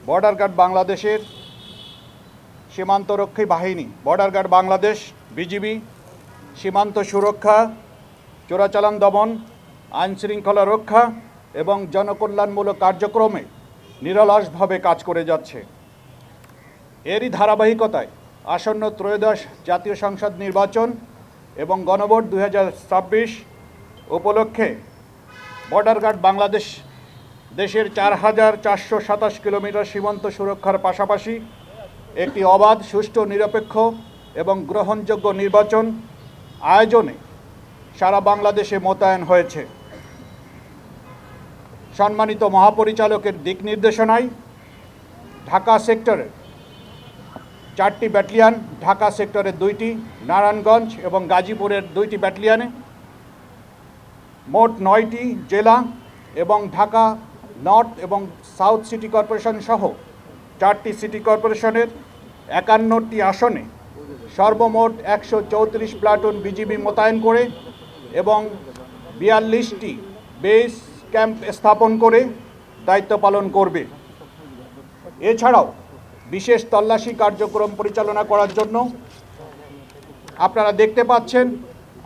Border guard বাংলাদেশের সীমান্তরক্ষী বাহিনী, বর্ডার গার্ড বাংলাদেশ, বিজিবি সীমান্ত সুরক্ষা, চোরাচালান দমন, আইনশৃঙ্খলা রক্ষা এবং জনকল্যাণমূলক কার্যক্রমে নিরলসভাবে কাজ করে যাচ্ছে। এরই ধারাবাহিকতায় আসন্ন ত্রয়োদশ জাতীয় সংসদ নির্বাচন এবং গণভোট 2026 উপলক্ষে বর্ডার গার্ড বাংলাদেশ দেশের 4427 কিলোমিটার সীমান্ত সুরক্ষার পাশাপাশি একটি অবাধ, সুষ্ঠু, নিরপেক্ষ এবং গ্রহণযোগ্য নির্বাচন আয়োজনে সারা বাংলাদেশে মোতায়েন হয়েছে। সম্মানিত মহাপরিচালকের দিক নির্দেশনায় ঢাকা সেক্টরে 4টি ব্যাটালিয়ন, ঢাকা সেক্টরের 2টি, নারায়ণগঞ্জ এবং গাজীপুরের 2টি ব্যাটালিয়নে মোট 9টি জেলা এবং ঢাকা নর্থ এবং সাউথ সিটি কর্পোরেশন সহ 4টি সিটি কর্পোরেশনের 51টি আসনে সর্বমোট 134 প্লাটুন বিজিবি মোতায়েন করে এবং 42টি বেস ক্যাম্প স্থাপন করে দায়িত্ব পালন করবে। এছাড়াও বিশেষ তল্লাশি কার্যক্রম পরিচালনা করার জন্য আপনারা দেখতে পাচ্ছেন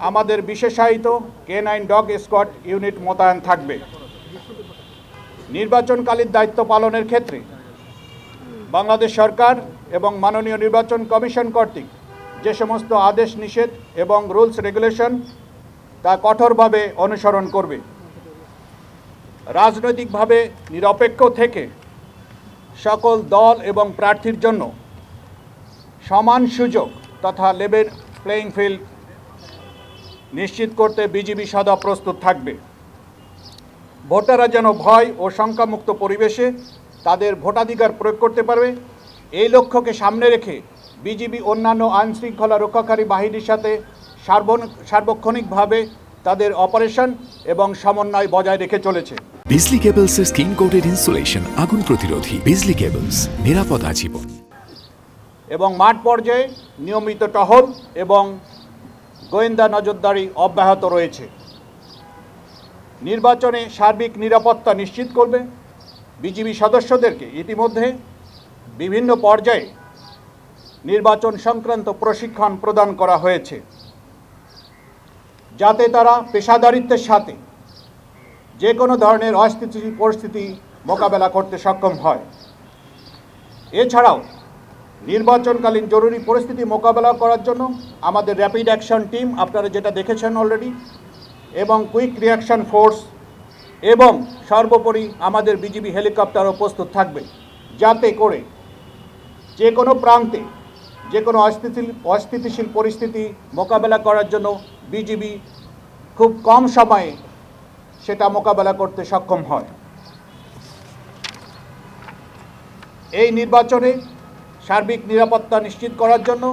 আমাদের বিশেষায়িত K9 ডগ স্কোয়াড ইউনিট মোতায়েন থাকবে। নির্বাচনকালীন দায়িত্ব পালনের ক্ষেত্রে বাংলাদেশ সরকার এবং মাননীয় নির্বাচন কমিশন কর্তৃক যে সমস্ত আদেশ নিষেধ এবং রুলস রেগুলেশন তা কঠোরভাবে অনুসরণ করবে। রাজনৈতিকভাবে নিরপেক্ষ থেকে সকল দল এবং প্রার্থীর জন্য সমান সুযোগ তথা লেভেল প্লেইং ফিল্ড নিশ্চিত করতে বিজিবি সদা প্রস্তুত থাকবে। ভোটাররা যেন ভয় ও শঙ্কামুক্ত পরিবেশে তাদের ভোটাধিকার প্রয়োগ করতে পারবে, এই লক্ষ্যকে সামনে রেখে বিজিবি অন্যান্য আইনশৃঙ্খলা রক্ষাকারী বাহিনীর সাথে সার্বক্ষণিকভাবে তাদের অপারেশন এবং সমন্বয় বজায় রেখে চলেছে। বিজলি কেবলসের স্কিন কোটেড ইনসুলেশন আগুন প্রতিরোধী। বিজলি কেবলস, নিরাপদ আজীবন। এবং মাঠ পর্যায়ে নিয়মিত টহল এবং গোয়েন্দা নজরদারি অব্যাহত রয়েছে। নির্বাচনে সার্বিক নিরাপত্তা নিশ্চিত করবে বিজিবি সদস্যদেরকে ইতিমধ্যে বিভিন্ন পর্যায়ে নির্বাচন সংক্রান্ত প্রশিক্ষণ প্রদান করা হয়েছে, যাতে তারা পেশাদারিত্বের সাথে যে কোনো ধরনের অস্থিতিশীল পরিস্থিতি মোকাবেলা করতে সক্ষম হয়। এছাড়াও নির্বাচনকালীন জরুরি পরিস্থিতি মোকাবেলা করার জন্য আমাদের র্যাপিড অ্যাকশন টিম, আপনারা যেটা দেখেছেন অলরেডি, এবং কুইক রিয়াকশন ফোর্স এবং সর্বোপরি আমাদের বিজিবি হেলিকপ্টারও প্রস্তুত থাকবে, যাতে করে যে কোনো প্রান্তে যে কোনো অস্থিতিশীল পরিস্থিতি মোকাবেলা করার জন্য বিজিবি খুব কম সময়ে সেটা মোকাবেলা করতে সক্ষম হয়। এই নির্বাচনে সার্বিক নিরাপত্তা নিশ্চিত করার জন্য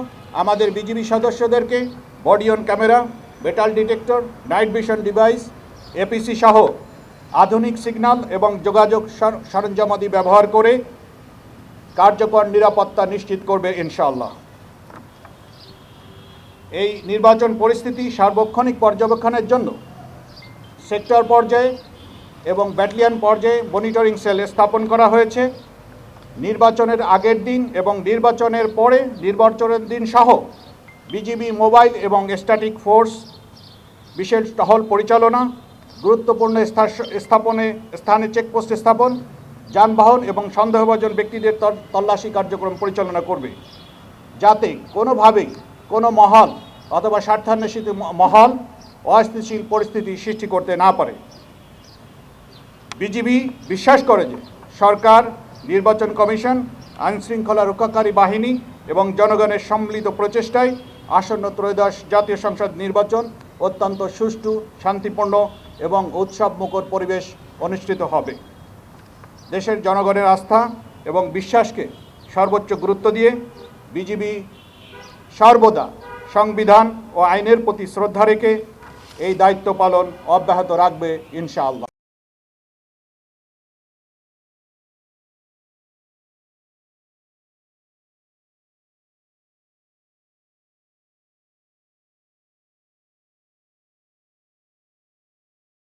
আমাদের বিজিবি সদস্যদেরকে body on camera, metal detector, night vision device, APC সহ আধুনিক সিগন্যাল এবং যোগাযোগ সরঞ্জামাদি ব্যবহার করে কার্যকর নিরাপত্তা নিশ্চিত করবে ইনশাআল্লাহ। এই নির্বাচন পরিস্থিতি সার্বক্ষণিক পর্যবেক্ষণের জন্য সেক্টর পর্যায়ে এবং ব্যাটালিয়ন পর্যায়ে মনিটরিং সেল স্থাপন করা হয়েছে। নির্বাচনের আগের দিন এবং নির্বাচনের পরে নির্বাচনের দিন সহ বিজিবি মোবাইল এবং স্ট্যাটিক ফোর্স বিশেষ টহল পরিচালনা, গুরুত্বপূর্ণ স্থানে চেকপোস্ট স্থাপন, যানবাহন এবং সন্দেহভাজন ব্যক্তিদের তল্লাশি কার্যক্রম পরিচালনা করবে, যাতে কোনোভাবেই কোনো মহল অথবা স্বার্থান্বেষিত মহল অস্থিতিশীল পরিস্থিতি সৃষ্টি করতে না পারে। বিজিবি বিশ্বাস করে যে সরকার, নির্বাচন কমিশন, আইনশৃঙ্খলা রক্ষাকারী বাহিনী এবং জনগণের সম্মিলিত প্রচেষ্টায় আসন্ন ত্রয়োদশ জাতীয় সংসদ নির্বাচন অত্যন্ত সুষ্ঠু, শান্তিপূর্ণ এবং উৎসবমুখর পরিবেশ অনুষ্ঠিত হবে। দেশের জনগণের আস্থা এবং বিশ্বাসকে সর্বোচ্চ গুরুত্ব দিয়ে বিজিবি সর্বদা সংবিধান ও আইনের প্রতি শ্রদ্ধা রেখে এই দায়িত্ব পালন অব্যাহত রাখবে ইনশাআল্লাহ।